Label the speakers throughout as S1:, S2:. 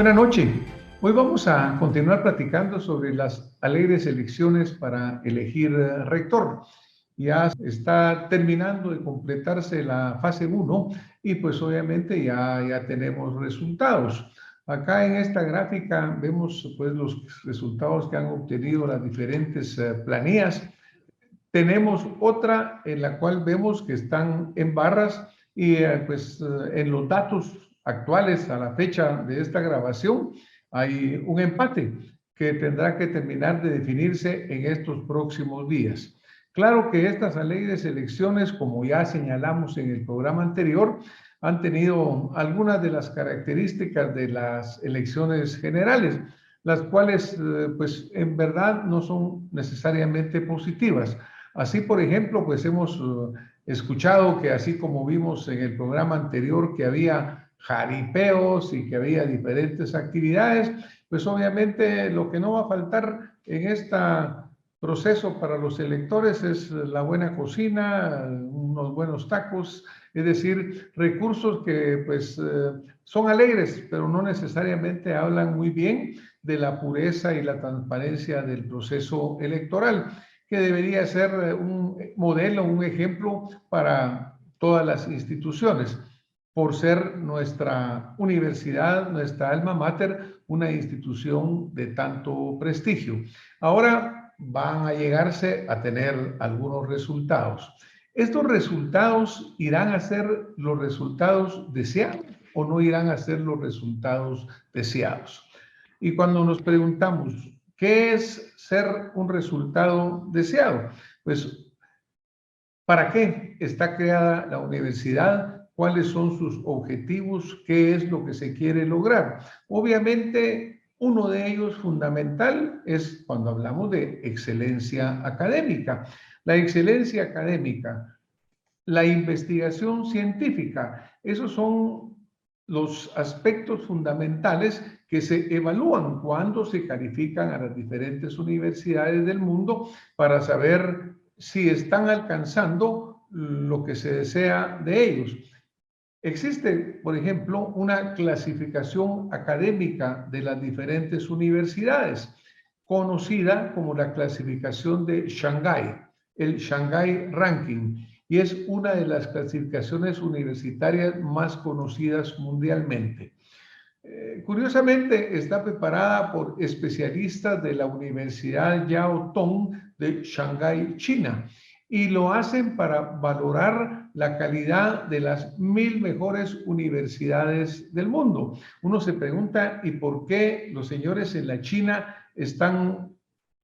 S1: Buenas noches. Hoy vamos a continuar platicando sobre las alegres elecciones para elegir rector. Ya está terminando de completarse la fase 1 y pues obviamente ya tenemos resultados. Acá en esta gráfica vemos pues los resultados que han obtenido las diferentes planillas. Tenemos otra en la cual vemos que están en barras y en los datos actuales a la fecha de esta grabación hay un empate que tendrá que terminar de definirse en estos próximos días. Claro que estas alegres elecciones, como ya señalamos en el programa anterior, han tenido algunas de las características de las elecciones generales, las cuales pues en verdad no son necesariamente positivas. Así, por ejemplo, pues hemos escuchado que así como vimos en el programa anterior que había jaripeos y que había diferentes actividades, pues obviamente lo que no va a faltar en este proceso para los electores es la buena cocina, unos buenos tacos, es decir, recursos que pues son alegres, pero no necesariamente hablan muy bien de la pureza y la transparencia del proceso electoral, que debería ser un modelo, un ejemplo para todas las instituciones, por ser nuestra universidad, nuestra alma mater, una institución de tanto prestigio. Ahora van a llegarse a tener algunos resultados. ¿Estos resultados irán a ser los resultados deseados o no irán a ser los resultados deseados? Y cuando nos preguntamos, ¿qué es ser un resultado deseado? Pues, ¿para qué está creada la universidad? ¿Cuáles son sus objetivos? ¿Qué es lo que se quiere lograr? Obviamente, uno de ellos fundamental es cuando hablamos de excelencia académica. La excelencia académica, la investigación científica, esos son los aspectos fundamentales que se evalúan cuando se califican a las diferentes universidades del mundo para saber si están alcanzando lo que se desea de ellos. Existe, por ejemplo, una clasificación académica de las diferentes universidades, conocida como la clasificación de Shanghái, el Shanghai Ranking, y es una de las clasificaciones universitarias más conocidas mundialmente. Curiosamente, está preparada por especialistas de la Universidad Yao Tong de Shanghái, China, y lo hacen para valorar la calidad de las 1000 mejores universidades del mundo. Uno se pregunta, ¿y por qué los señores en la China están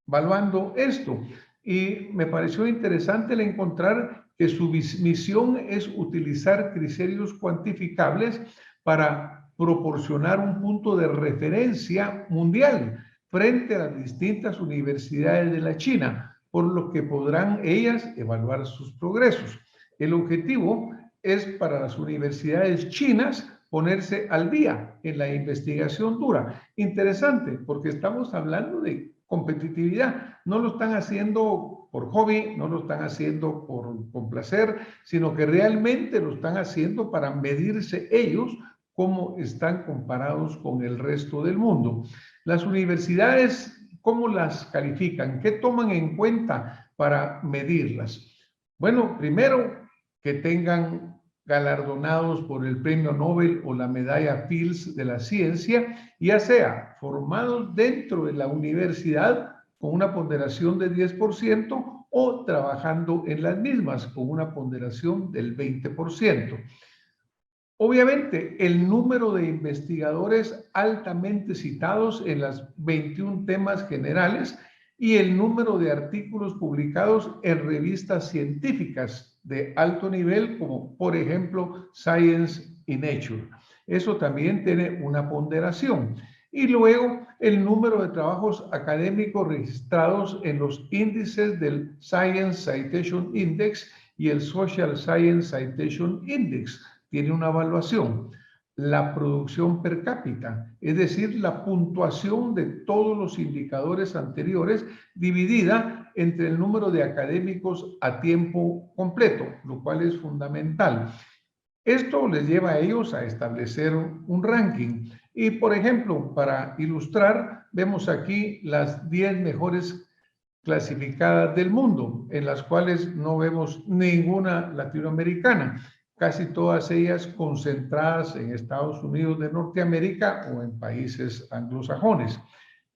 S1: evaluando esto? Y me pareció interesante el encontrar que su misión es utilizar criterios cuantificables para proporcionar un punto de referencia mundial frente a las distintas universidades de la China, por lo que podrán ellas evaluar sus progresos. El objetivo es para las universidades chinas ponerse al día en la investigación dura. Interesante, porque estamos hablando de competitividad. No lo están haciendo por hobby, no lo están haciendo por placer, sino que realmente lo están haciendo para medirse ellos cómo están comparados con el resto del mundo. Las universidades, ¿cómo las califican? ¿Qué toman en cuenta para medirlas? Bueno, primero, que tengan galardonados por el premio Nobel o la medalla Fields de la ciencia, ya sea formados dentro de la universidad con una ponderación de 10% o trabajando en las mismas con una ponderación del 20%. Obviamente, el número de investigadores altamente citados en las 21 temas generales y el número de artículos publicados en revistas científicas de alto nivel, como por ejemplo Science y Nature. Eso también tiene una ponderación. Y luego el número de trabajos académicos registrados en los índices del Science Citation Index y el Social Science Citation Index. Tiene una evaluación. La producción per cápita, es decir, la puntuación de todos los indicadores anteriores dividida entre el número de académicos a tiempo completo, lo cual es fundamental. Esto les lleva a ellos a establecer un ranking Y, por ejemplo, para ilustrar, vemos aquí las 10 mejores clasificadas del mundo, en las cuales no vemos ninguna latinoamericana, casi todas ellas concentradas en Estados Unidos de Norteamérica o en países anglosajones.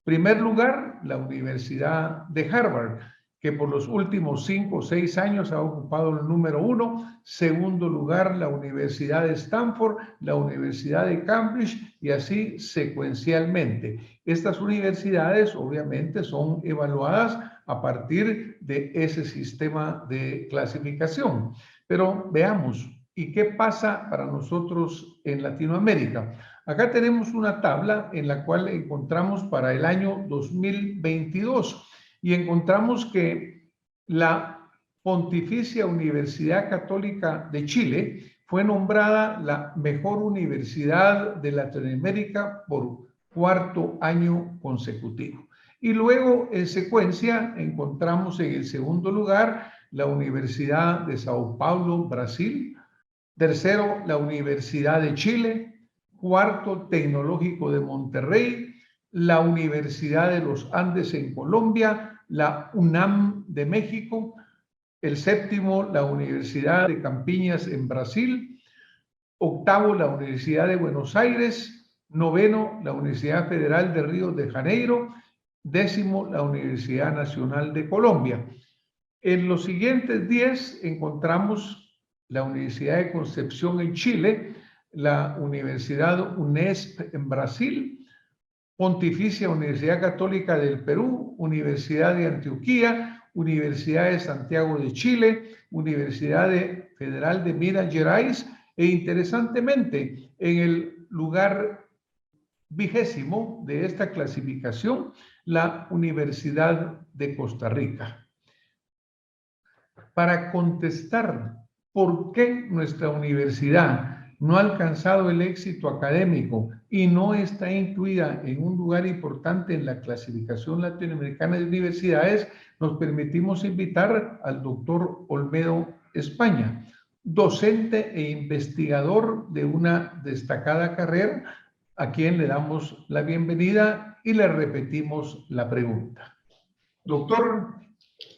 S1: Primer lugar, la Universidad de Harvard, que por los últimos 5 o 6 años ha ocupado el número 1. Segundo lugar, la Universidad de Stanford, la Universidad de Cambridge y así secuencialmente. Estas universidades obviamente son evaluadas a partir de ese sistema de clasificación. Pero veamos, ¿y qué pasa para nosotros en Latinoamérica? Acá tenemos una tabla en la cual encontramos para el año 2022 y encontramos que la Pontificia Universidad Católica de Chile fue nombrada la mejor universidad de Latinoamérica por 4º año consecutivo. Y luego, en secuencia, encontramos en el segundo lugar la Universidad de Sao Paulo, Brasil. Tercero, la Universidad de Chile. Cuarto, Tecnológico de Monterrey. La Universidad de los Andes en Colombia. La UNAM de México. El séptimo, la Universidad de Campiñas en Brasil. Octavo, la Universidad de Buenos Aires. Noveno, la Universidad Federal de Río de Janeiro. Décimo, la Universidad Nacional de Colombia. En los siguientes 10 encontramos la Universidad de Concepción en Chile, la Universidad UNESP en Brasil, Pontificia Universidad Católica del Perú, Universidad de Antioquia, Universidad de Santiago de Chile, Universidad Federal de Minas Gerais e interesantemente en el lugar 20º de esta clasificación, la Universidad de Costa Rica. Para contestar por qué nuestra universidad no ha alcanzado el éxito académico y no está incluida en un lugar importante en la clasificación latinoamericana de universidades, nos permitimos invitar al doctor Olmedo España, docente e investigador de una destacada carrera, a quien le damos la bienvenida y le repetimos la pregunta. Doctor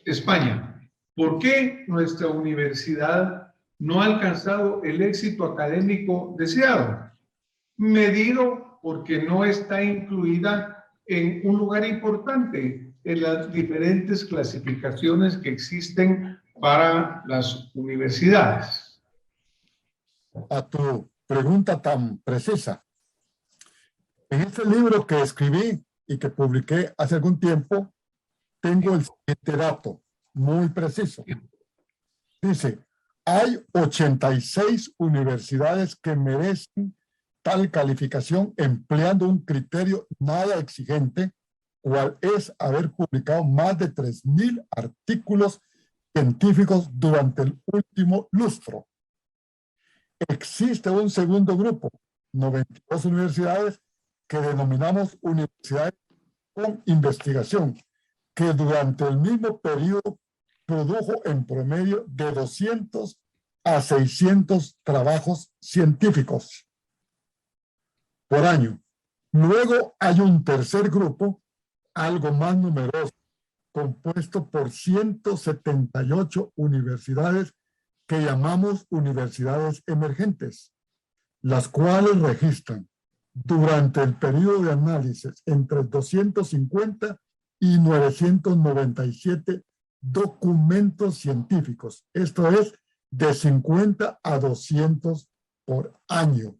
S1: España, ¿por qué nuestra universidad no ha alcanzado el éxito académico deseado? Medido porque no está incluida en un lugar importante en las diferentes clasificaciones que existen para las universidades.
S2: A tu pregunta tan precisa. En este libro que escribí y que publiqué hace algún tiempo, tengo el siguiente dato muy preciso. Dice, hay 86 universidades que merecen tal calificación empleando un criterio nada exigente, cual es haber publicado más de 3.000 artículos científicos durante el último lustro. Existe un segundo grupo, 92 universidades, que denominamos universidades con investigación, que durante el mismo periodo produjo en promedio de 200 a 600 trabajos científicos por año. Luego hay un tercer grupo, algo más numeroso, compuesto por 178 universidades que llamamos universidades emergentes, las cuales registran durante el periodo de análisis entre 250 y 997 documentos científicos. Esto es de 50 a 200 por año.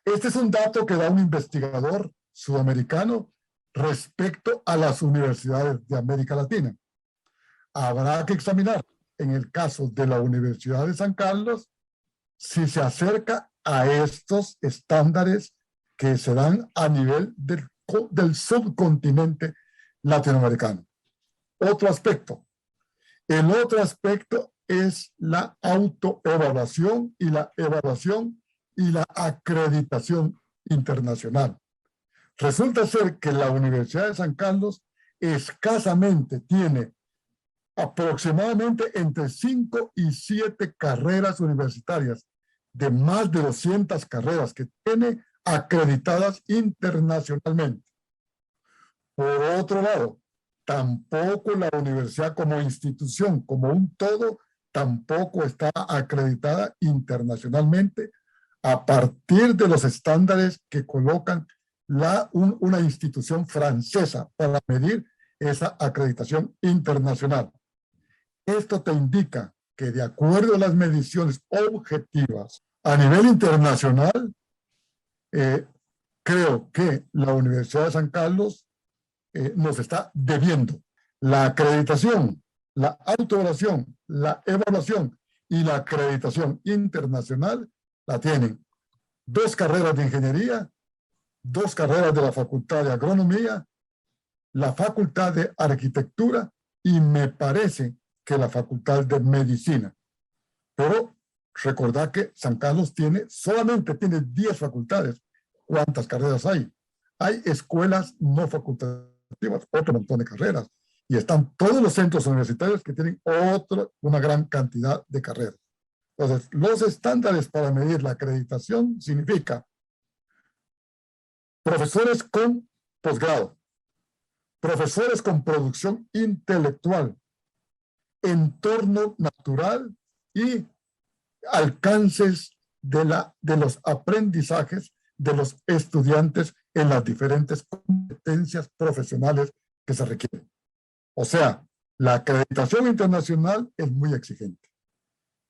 S2: Este es un dato que da un investigador sudamericano respecto a las universidades de América Latina. Habrá que examinar, en el caso de la Universidad de San Carlos, si se acerca a estos estándares que se dan a nivel del subcontinente latinoamericano. Otro aspecto. El otro aspecto es la autoevaluación y la evaluación y la acreditación internacional. Resulta ser que la Universidad de San Carlos escasamente tiene aproximadamente entre 5 y 7 carreras universitarias de más de 200 carreras que tiene acreditadas internacionalmente. Por otro lado, tampoco la universidad como institución, como un todo, tampoco está acreditada internacionalmente a partir de los estándares que colocan una institución francesa para medir esa acreditación internacional. Esto te indica que de acuerdo a las mediciones objetivas a nivel internacional, creo que la Universidad de San Carlos nos está debiendo la acreditación, la autoevaluación, la evaluación y la acreditación internacional. La tienen 2 carreras de ingeniería, 2 carreras de la Facultad de Agronomía, la Facultad de Arquitectura y me parece que la Facultad de Medicina. Pero recordad que San Carlos solamente tiene 10 facultades. ¿Cuántas carreras hay? Hay escuelas no facultativas, otro montón de carreras. Y están todos los centros universitarios que tienen una gran cantidad de carreras. Entonces, los estándares para medir la acreditación significa profesores con posgrado, profesores con producción intelectual, entorno natural y alcances de los aprendizajes de los estudiantes en las diferentes competencias profesionales que se requieren. O sea, la acreditación internacional es muy exigente.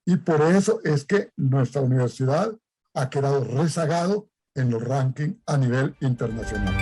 S2: Y por eso es que nuestra universidad ha quedado rezagado en los rankings a nivel internacional.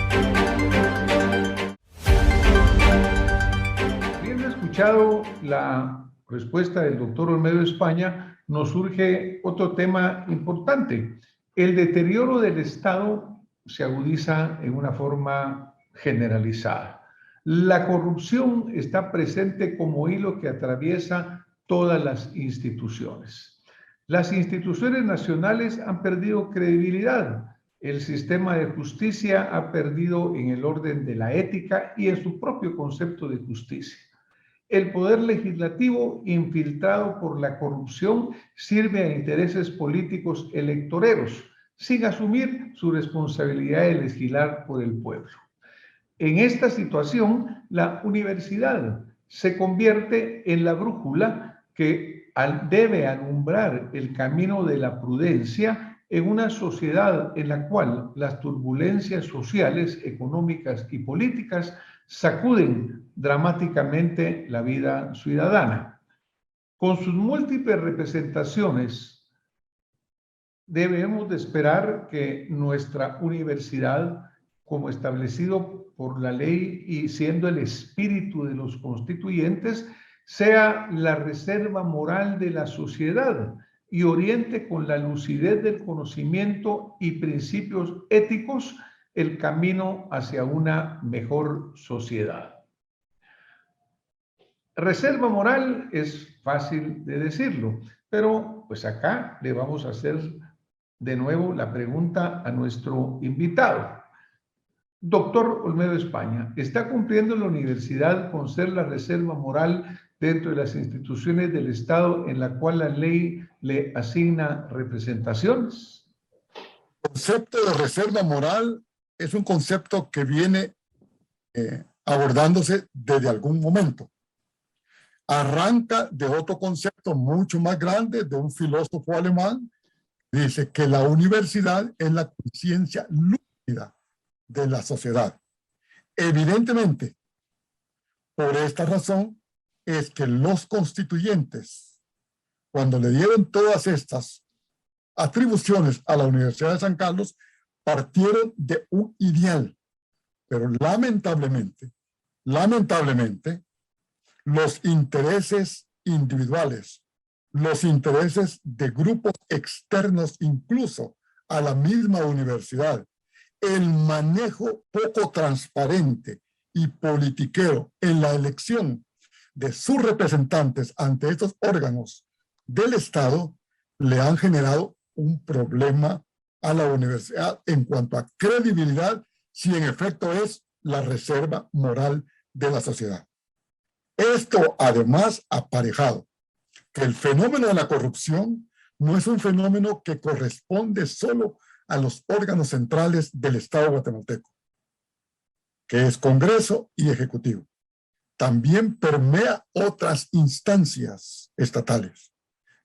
S1: Habiendo escuchado la respuesta del doctor Olmedo España, nos surge otro tema importante. El deterioro del Estado se agudiza en una forma generalizada. La corrupción está presente como hilo que atraviesa todas las instituciones. Las instituciones nacionales han perdido credibilidad. El sistema de justicia ha perdido en el orden de la ética y en su propio concepto de justicia. El poder legislativo, infiltrado por la corrupción, sirve a intereses políticos electoreros, sin asumir su responsabilidad de legislar por el pueblo. En esta situación, la universidad se convierte en la brújula que debe alumbrar el camino de la prudencia en una sociedad en la cual las turbulencias sociales, económicas y políticas sacuden dramáticamente la vida ciudadana. Con sus múltiples representaciones, debemos de esperar que nuestra universidad, como establecido por la ley y siendo el espíritu de los constituyentes, sea la reserva moral de la sociedad y oriente con la lucidez del conocimiento y principios éticos el camino hacia una mejor sociedad. Reserva moral es fácil de decirlo, pero pues acá le vamos a hacer de nuevo la pregunta a nuestro invitado. Doctor Olmedo España, ¿está cumpliendo la universidad con ser la reserva moral dentro de las instituciones del Estado en la cual la ley le asigna representaciones?
S2: El concepto de reserva moral es un concepto que viene abordándose desde algún momento. Arranca de otro concepto mucho más grande de un filósofo alemán. Dice que la universidad es la conciencia lúcida de la sociedad. Evidentemente, por esta razón es que los constituyentes, cuando le dieron todas estas atribuciones a la Universidad de San Carlos, partieron de un ideal, pero lamentablemente, los intereses individuales, los intereses de grupos externos incluso a la misma universidad, el manejo poco transparente y politiquero en la elección de sus representantes ante estos órganos del Estado le han generado un problema a la universidad en cuanto a credibilidad, si en efecto es la reserva moral de la sociedad. Esto además aparejado que el fenómeno de la corrupción no es un fenómeno que corresponde solo a los órganos centrales del Estado guatemalteco, que es Congreso y Ejecutivo. También permea otras instancias estatales.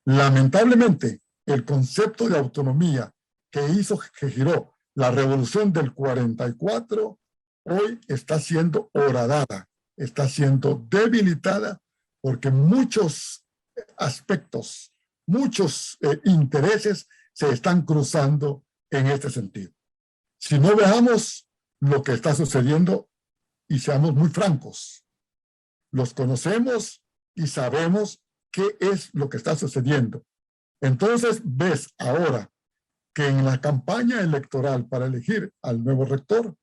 S2: Lamentablemente, el concepto de autonomía que giró la revolución del 44, hoy está siendo horadada, está siendo debilitada, porque muchos aspectos, muchos intereses se están cruzando en este sentido. Si no veamos lo que está sucediendo y seamos muy francos, los conocemos y sabemos qué es lo que está sucediendo. Entonces ves ahora que en la campaña electoral para elegir al nuevo rector,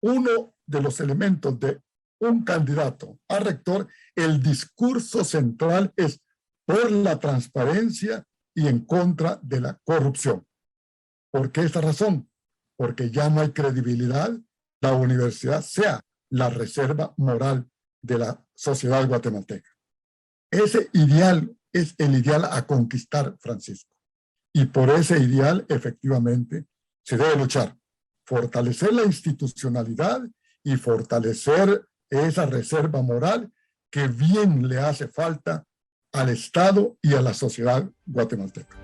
S2: uno de los elementos de un candidato a rector, el discurso central es por la transparencia y en contra de la corrupción. ¿Por qué esta razón? Porque ya no hay credibilidad. La universidad sea la reserva moral de la sociedad guatemalteca. Ese ideal es el ideal a conquistar, Francisco. Y por ese ideal, efectivamente, se debe luchar. Fortalecer la institucionalidad y fortalecer esa reserva moral que bien le hace falta al Estado y a la sociedad guatemalteca.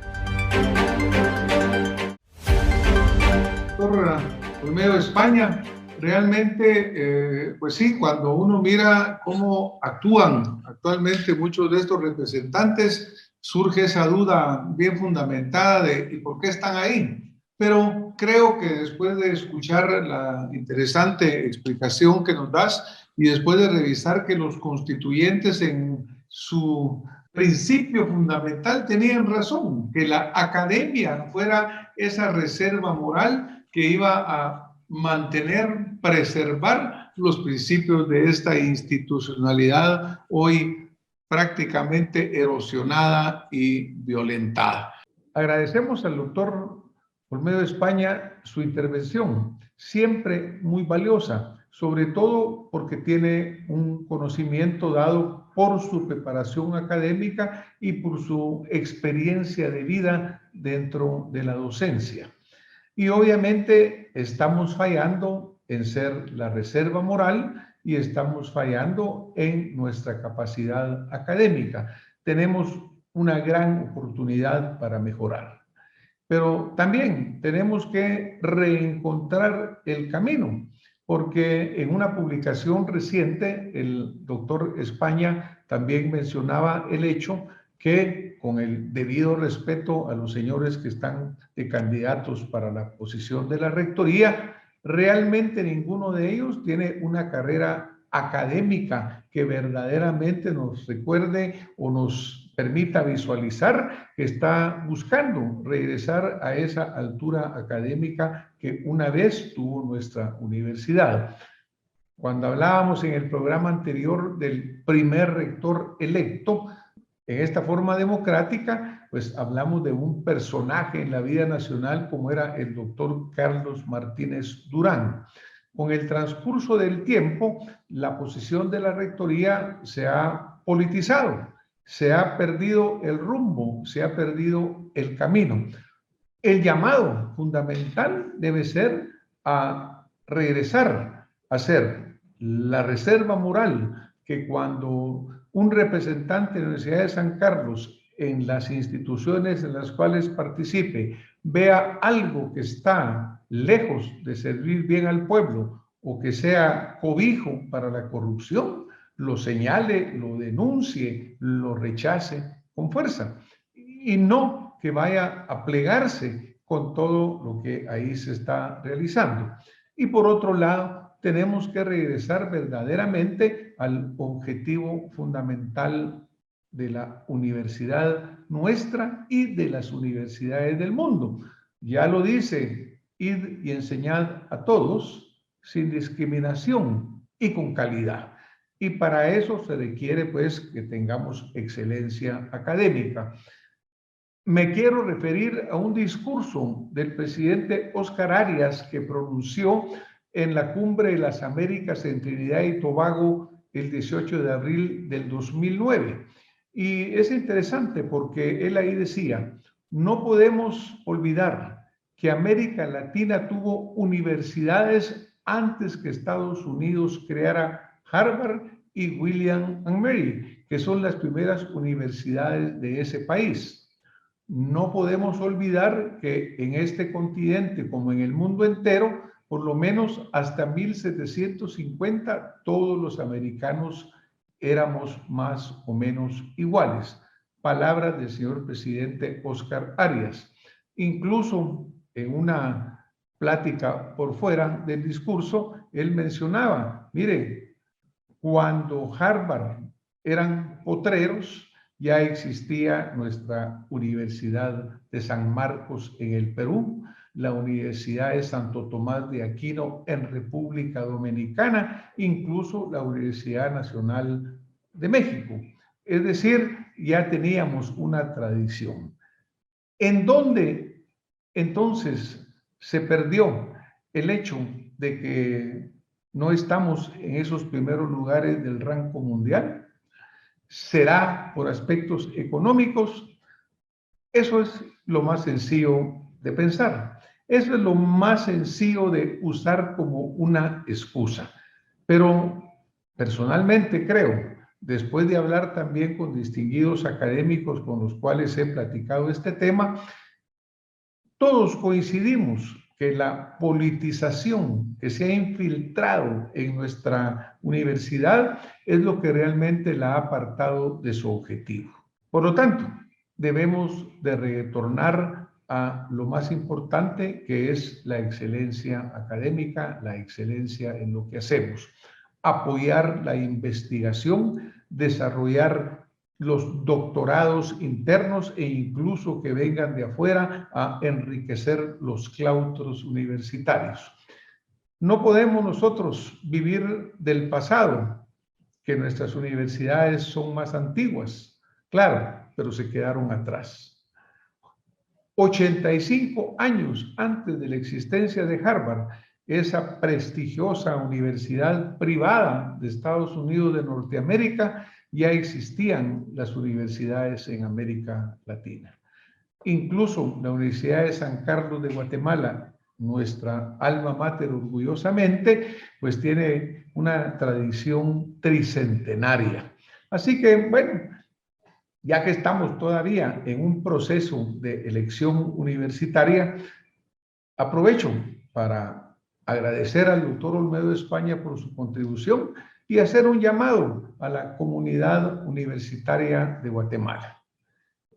S1: Doctor Olmedo España, realmente, pues sí, cuando uno mira cómo actúan actualmente muchos de estos representantes, surge esa duda bien fundamentada de ¿y por qué están ahí? Pero creo que después de escuchar la interesante explicación que nos das y después de revisar que los constituyentes en su principio fundamental tenían razón, que la academia fuera esa reserva moral que iba a mantener, preservar los principios de esta institucionalidad hoy prácticamente erosionada y violentada. Agradecemos al doctor Olmedo España su intervención, siempre muy valiosa, sobre todo porque tiene un conocimiento dado por su preparación académica y por su experiencia de vida dentro de la docencia. Y obviamente estamos fallando en ser la reserva moral y estamos fallando en nuestra capacidad académica. Tenemos una gran oportunidad para mejorar. Pero también tenemos que reencontrar el camino, porque en una publicación reciente el doctor España también mencionaba el hecho que, con el debido respeto a los señores que están de candidatos para la posición de la rectoría, realmente ninguno de ellos tiene una carrera académica que verdaderamente nos recuerde o nos permita visualizar que está buscando regresar a esa altura académica que una vez tuvo nuestra universidad. Cuando hablábamos en el programa anterior del primer rector electo, en esta forma democrática, pues hablamos de un personaje en la vida nacional como era el doctor Carlos Martínez Durán. Con el transcurso del tiempo, la posición de la rectoría se ha politizado, se ha perdido el rumbo, se ha perdido el camino. El llamado fundamental debe ser a regresar a ser la reserva moral que cuando un representante de la Universidad de San Carlos en las instituciones en las cuales participe vea algo que está lejos de servir bien al pueblo o que sea cobijo para la corrupción, lo señale, lo denuncie, lo rechace con fuerza y no que vaya a plegarse con todo lo que ahí se está realizando. Y por otro lado, tenemos que regresar verdaderamente al objetivo fundamental de la universidad nuestra y de las universidades del mundo. Ya lo dice, id y enseñad a todos sin discriminación y con calidad. Y para eso se requiere pues que tengamos excelencia académica. Me quiero referir a un discurso del presidente Óscar Arias que pronunció en la Cumbre de las Américas en Trinidad y Tobago el 18 de abril del 2009. Y es interesante porque él ahí decía, no podemos olvidar que América Latina tuvo universidades antes que Estados Unidos creara Harvard y William and Mary, que son las primeras universidades de ese país. No podemos olvidar que en este continente, como en el mundo entero, por lo menos hasta 1750, todos los americanos éramos más o menos iguales. Palabras del señor presidente Oscar Arias. Incluso en una plática por fuera del discurso, él mencionaba, mire, cuando Harvard eran potreros, ya existía nuestra Universidad de San Marcos en el Perú, la Universidad de Santo Tomás de Aquino en República Dominicana, incluso la Universidad Nacional de México. Es decir, ya teníamos una tradición. ¿En dónde entonces se perdió el hecho de que no estamos en esos primeros lugares del ranking mundial? ¿Será por aspectos económicos? Eso es lo más sencillo de pensar. Eso es lo más sencillo de usar como una excusa. Pero personalmente creo, después de hablar también con distinguidos académicos con los cuales he platicado este tema, todos coincidimos que la politización que se ha infiltrado en nuestra universidad es lo que realmente la ha apartado de su objetivo. Por lo tanto, debemos de retornar a lo más importante, que es la excelencia académica, la excelencia en lo que hacemos. Apoyar la investigación, desarrollar los doctorados internos e incluso que vengan de afuera a enriquecer los claustros universitarios. No podemos nosotros vivir del pasado, que nuestras universidades son más antiguas, claro, pero se quedaron atrás. 85 años antes de la existencia de Harvard, esa prestigiosa universidad privada de Estados Unidos de Norteamérica, ya existían las universidades en América Latina. Incluso la Universidad de San Carlos de Guatemala, nuestra alma mater orgullosamente, pues tiene una tradición tricentenaria. Así que, bueno, ya que estamos todavía en un proceso de elección universitaria, aprovecho para agradecer al doctor Olmedo España por su contribución y hacer un llamado a la comunidad universitaria de Guatemala.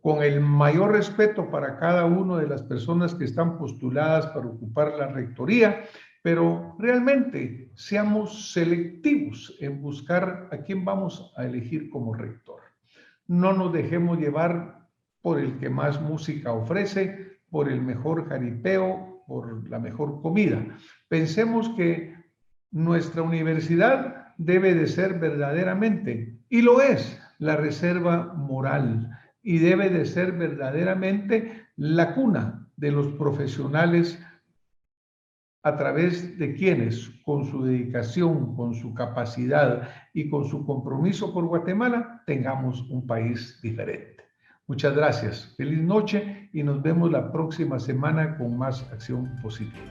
S1: Con el mayor respeto para cada una de las personas que están postuladas para ocupar la rectoría, pero realmente seamos selectivos en buscar a quién vamos a elegir como rector. No nos dejemos llevar por el que más música ofrece, por el mejor jaripeo, por la mejor comida. Pensemos que nuestra universidad debe de ser verdaderamente, y lo es, la reserva moral, y debe de ser verdaderamente la cuna de los profesionales a través de quienes, con su dedicación, con su capacidad y con su compromiso por Guatemala, tengamos un país diferente. Muchas gracias, feliz noche y nos vemos la próxima semana con más acción positiva.